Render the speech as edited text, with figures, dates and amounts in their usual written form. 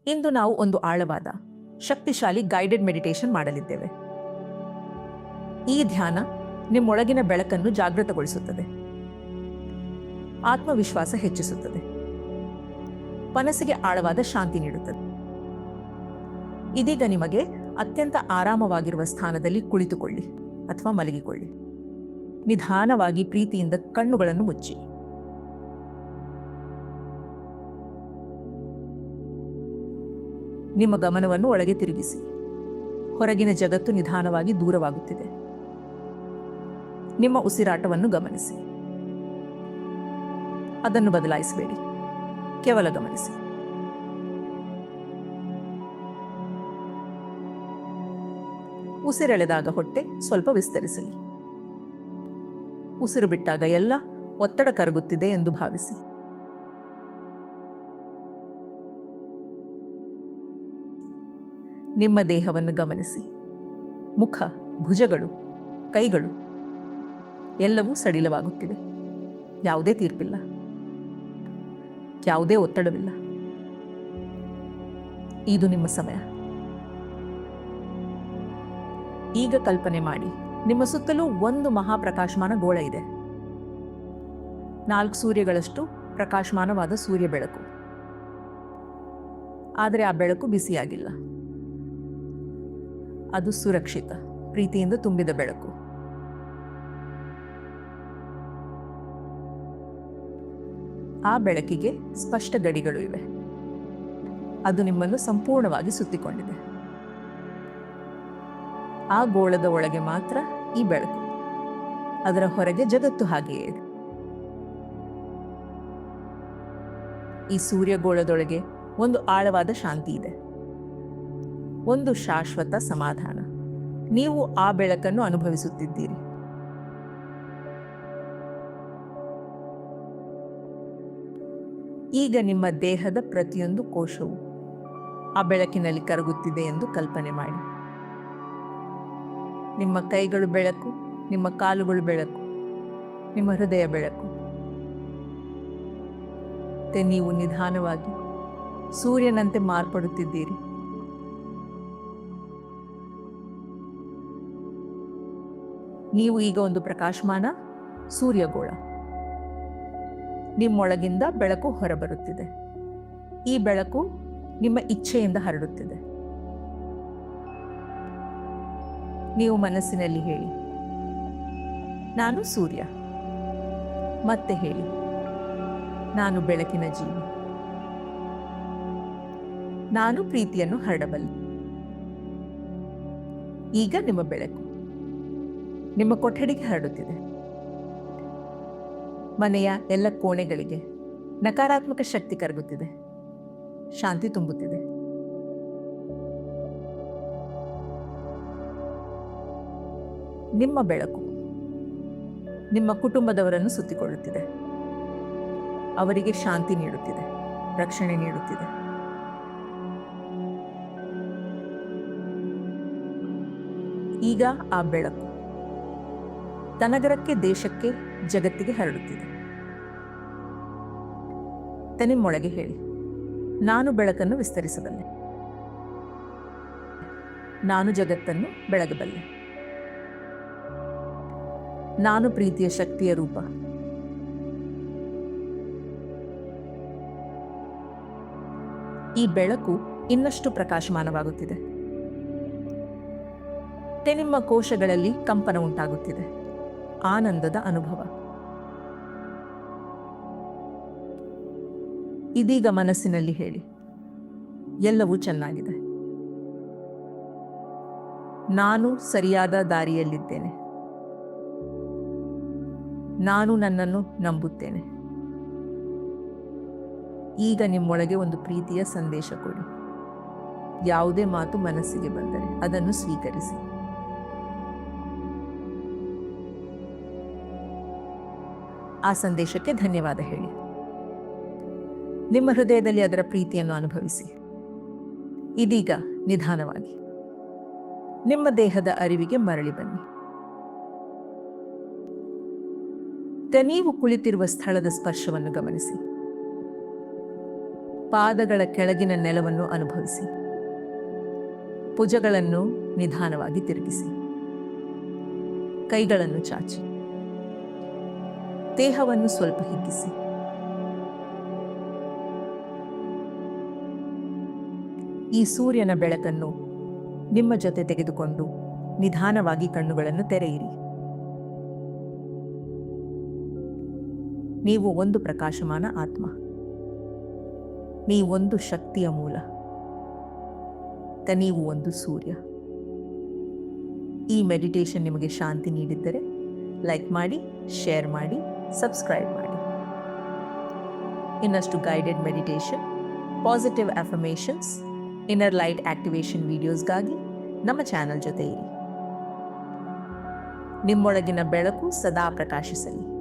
ಇಂದು ನಾವು ಒಂದು ಆಳವಾದ ಶಕ್ತಿಶಾಲಿ ಗೈಡೆಡ್ ಮೆಡಿಟೇಷನ್ ಮಾಡಲಿದ್ದೇವೆ. ಈ ಧ್ಯಾನ ನಿಮ್ಮೊಳಗಿನ ಬೆಳಕನ್ನು ಜಾಗೃತಗೊಳಿಸುತ್ತದೆ, ಆತ್ಮವಿಶ್ವಾಸ ಹೆಚ್ಚಿಸುತ್ತದೆ, ಮನಸ್ಸಿಗೆ ಆಳವಾದ ಶಾಂತಿ ನೀಡುತ್ತದೆ. ಇದೀಗ ನಿಮಗೆ ಅತ್ಯಂತ ಆರಾಮವಾಗಿರುವ ಸ್ಥಾನದಲ್ಲಿ ಕುಳಿತುಕೊಳ್ಳಿ ಅಥವಾ ಮಲಗಿಕೊಳ್ಳಿ. ನಿಧಾನವಾಗಿ ಪ್ರೀತಿಯಿಂದ ಕಣ್ಣುಗಳನ್ನು ಮುಚ್ಚಿ. ನಿಮ್ಮ ಗಮನವನ್ನು ಒಳಗೆ ತಿರುಗಿಸಿ. ಹೊರಗಿನ ಜಗತ್ತು ನಿಧಾನವಾಗಿ ದೂರವಾಗುತ್ತಿದೆ. ನಿಮ್ಮ ಉಸಿರಾಟವನ್ನು ಗಮನಿಸಿ. ಅದನ್ನು ಬದಲಾಯಿಸಬೇಡಿ, ಕೇವಲ ಗಮನಿಸಿ. ಉಸಿರೆಳೆದಾಗ ಹೊಟ್ಟೆ ಸ್ವಲ್ಪ ವಿಸ್ತರಿಸಲಿ. ಉಸಿರು ಬಿಟ್ಟಾಗ ಎಲ್ಲ ಒತ್ತಡ ಕರಗುತ್ತಿದೆ ಎಂದು ಭಾವಿಸಿ. ನಿಮ್ಮ ದೇಹವನ್ನು ಗಮನಿಸಿ. ಮುಖ, ಭುಜಗಳು, ಕೈಗಳು ಎಲ್ಲವೂ ಸಡಿಲವಾಗುತ್ತಿವೆ. ಯಾವುದೇ ತೀರ್ಪಿಲ್ಲ, ಯಾವುದೇ ಒತ್ತಡವಿಲ್ಲ. ಇದು ನಿಮ್ಮ ಸಮಯ. ಈಗ ಕಲ್ಪನೆ ಮಾಡಿ, ನಿಮ್ಮ ಸುತ್ತಲೂ ಒಂದು ಮಹಾಪ್ರಕಾಶಮಾನ ಗೋಳ ಇದೆ. 4 ಸೂರ್ಯಗಳಷ್ಟು ಪ್ರಕಾಶಮಾನವಾದ ಸೂರ್ಯ ಬೆಳಕು. ಆದರೆ ಆ ಬೆಳಕು ಬಿಸಿಯಾಗಿಲ್ಲ. ಅದು ಸುರಕ್ಷಿತ, ಪ್ರೀತಿಯಿಂದ ತುಂಬಿದ ಬೆಳಕು. ಆ ಬೆಳಕಿಗೆ ಸ್ಪಷ್ಟ ಗಡಿಗಳು ಇವೆ. ಅದು ನಿಮ್ಮನ್ನು ಸಂಪೂರ್ಣವಾಗಿ ಸುತ್ತಿಕೊಂಡಿದೆ. ಆ ಗೋಳದ ಒಳಗೆ ಮಾತ್ರ ಈ ಬೆಳಕು. ಅದರ ಹೊರಗೆ ಜಗತ್ತು ಹಾಗೆಯೇ ಇದೆ. ಈ ಸೂರ್ಯಗೋಳದೊಳಗೆ ಒಂದು ಆಳವಾದ ಶಾಂತಿ ಇದೆ, ಒಂದು ಶಾಶ್ವತ ಸಮಾಧಾನ. ನೀವು ಆ ಬೆಳಕನ್ನು ಅನುಭವಿಸುತ್ತಿದ್ದೀರಿ. ಈಗ ನಿಮ್ಮ ದೇಹದ ಪ್ರತಿಯೊಂದು ಕೋಶವು ಆ ಬೆಳಕಿನಲ್ಲಿ ಕರಗುತ್ತಿದೆ ಎಂದು ಕಲ್ಪನೆ ಮಾಡಿ. ನಿಮ್ಮ ಕೈಗಳು ಬೆಳಕು, ನಿಮ್ಮ ಕಾಲುಗಳು ಬೆಳಕು, ನಿಮ್ಮ ಹೃದಯ ಬೆಳಕು. ನೀವು ನಿಧಾನವಾಗಿ ಸೂರ್ಯನಂತೆ ಮಾರ್ಪಡುತ್ತಿದ್ದೀರಿ. ನೀವು ಈಗ ಒಂದು ಪ್ರಕಾಶಮಾನ ಸೂರ್ಯಗೋಳ. ನಿಮ್ಮೊಳಗಿಂದ ಬೆಳಕು ಹೊರಬರುತ್ತಿದೆ. ಈ ಬೆಳಕು ನಿಮ್ಮ ಇಚ್ಛೆಯಿಂದ ಹರಡುತ್ತಿದೆ. ನೀವು ಮನಸ್ಸಿನಲ್ಲಿ ಹೇಳಿ, ನಾನು ಸೂರ್ಯ. ಮತ್ತೆ ಹೇಳಿ, ನಾನು ಬೆಳಕಿನ ಜೀವಿ. ನಾನು ಪ್ರೀತಿಯನ್ನು ಹರಡಬಲ್ಲೆ. ಈಗ ನಿಮ್ಮ ಬೆಳಕು ನಿಮ್ಮ ಕೊಠಡಿಗೆ ಹರಡುತ್ತಿದೆ. ಮನೆಯ ಎಲ್ಲ ಕೋಣೆಗಳಿಗೆ ನಕಾರಾತ್ಮಕ ಶಕ್ತಿ ಕರಗುತ್ತಿದೆ, ಶಾಂತಿ ತುಂಬುತ್ತಿದೆ. ನಿಮ್ಮ ಬೆಳಕು ನಿಮ್ಮ ಕುಟುಂಬದವರನ್ನು ಸುತ್ತಿಕೊಳ್ಳುತ್ತಿದೆ. ಅವರಿಗೆ ಶಾಂತಿ ನೀಡುತ್ತಿದೆ, ರಕ್ಷಣೆ ನೀಡುತ್ತಿದೆ. ಈಗ ಆ ಬೆಳಕು ತನಗರಕ್ಕೆ, ದೇಶಕ್ಕೆ, ಜಗತ್ತಿಗೆ ಹರಡುತ್ತಿದೆ. ನಿಮ್ಮೊಳಗೆ ಹೇಳಿ, ನಾನು ಬೆಳಕನ್ನು ವಿಸ್ತರಿಸಬಲ್ಲೆ. ನಾನು ಜಗತ್ತನ್ನು ಬೆಳಗಬಲ್ಲೆ. ನಾನು ಪ್ರೀತಿಯ ಶಕ್ತಿಯ ರೂಪ. ಈ ಬೆಳಕು ಇನ್ನಷ್ಟು ಪ್ರಕಾಶಮಾನವಾಗುತ್ತಿದೆ. ನಿಮ್ಮ ಕೋಶಗಳಲ್ಲಿ ಕಂಪನ ಉಂಟಾಗುತ್ತಿದೆ, ಆನಂದದ ಅನುಭವ. ಇದೀಗ ಮನಸ್ಸಿನಲ್ಲಿ ಹೇಳಿ, ಎಲ್ಲವೂ ಚೆನ್ನಾಗಿದೆ. ನಾನು ಸರಿಯಾದ ದಾರಿಯಲ್ಲಿದ್ದೇನೆ. ನಾನು ನನ್ನನ್ನು ನಂಬುತ್ತೇನೆ. ಈಗ ನಿಮ್ಮೊಳಗೆ ಒಂದು ಪ್ರೀತಿಯ ಸಂದೇಶ ಕೊಡಿ. ಯಾವುದೇ ಮಾತು ಮನಸ್ಸಿಗೆ ಬಂದರೆ ಅದನ್ನು ಸ್ವೀಕರಿಸಿ. ಆ ಸಂದೇಶಕ್ಕೆ ಧನ್ಯವಾದ ಹೇಳಿ. ನಿಮ್ಮ ಹೃದಯದಲ್ಲಿ ಅದರ ಪ್ರೀತಿಯನ್ನು ಅನುಭವಿಸಿ. ಇದೀಗ ನಿಧಾನವಾಗಿ ನಿಮ್ಮ ದೇಹದ ಅರಿವಿಗೆ ಮರಳಿ ಬನ್ನಿ. ನೀವು ಕುಳಿತಿರುವ ಸ್ಥಳದ ಸ್ಪರ್ಶವನ್ನು ಗಮನಿಸಿ. ಪಾದಗಳ ಕೆಳಗಿನ ನೆಲವನ್ನು ಅನುಭವಿಸಿ. ಭುಜಗಳನ್ನು ನಿಧಾನವಾಗಿ ತಿರುಗಿಸಿ. ಕೈಗಳನ್ನು ಚಾಚಿ. ದೇಹವನ್ನು ಸ್ವಲ್ಪ ಹಿಗ್ಗಿಸಿ. ಈ ಸೂರ್ಯನ ಬೆಳಕನ್ನು ನಿಮ್ಮ ಜೊತೆ ತೆಗೆದುಕೊಂಡು ನಿಧಾನವಾಗಿ ಕಣ್ಣುಗಳನ್ನು ತೆರೆಯಿರಿ. ನೀವು ಒಂದು ಪ್ರಕಾಶಮಾನ ಆತ್ಮ. ನೀವೊಂದು ಶಕ್ತಿಯ ಮೂಲ. ನೀವು ಒಂದು ಸೂರ್ಯ. ಈ ಮೆಡಿಟೇಷನ್ ನಿಮಗೆ ಶಾಂತಿ ನೀಡಿದ್ದರೆ ಲೈಕ್ ಮಾಡಿ, ಶೇರ್ ಮಾಡಿ, ಸಬ್ಸ್ಕ್ರೈಬ್ ಮಾಡಿ. ಇನ್ನಷ್ಟು guided meditation, positive affirmations, inner light activation ವಿಡಿಯೋಸ್ಗಾಗಿ ನಮ್ಮ ಚಾನೆಲ್ ಜೊತೆ ಇರಿ. ನಿಮ್ಮೊಳಗಿನ ಬೆಳಕು ಸದಾ ಪ್ರಕಾಶಿಸಲಿ.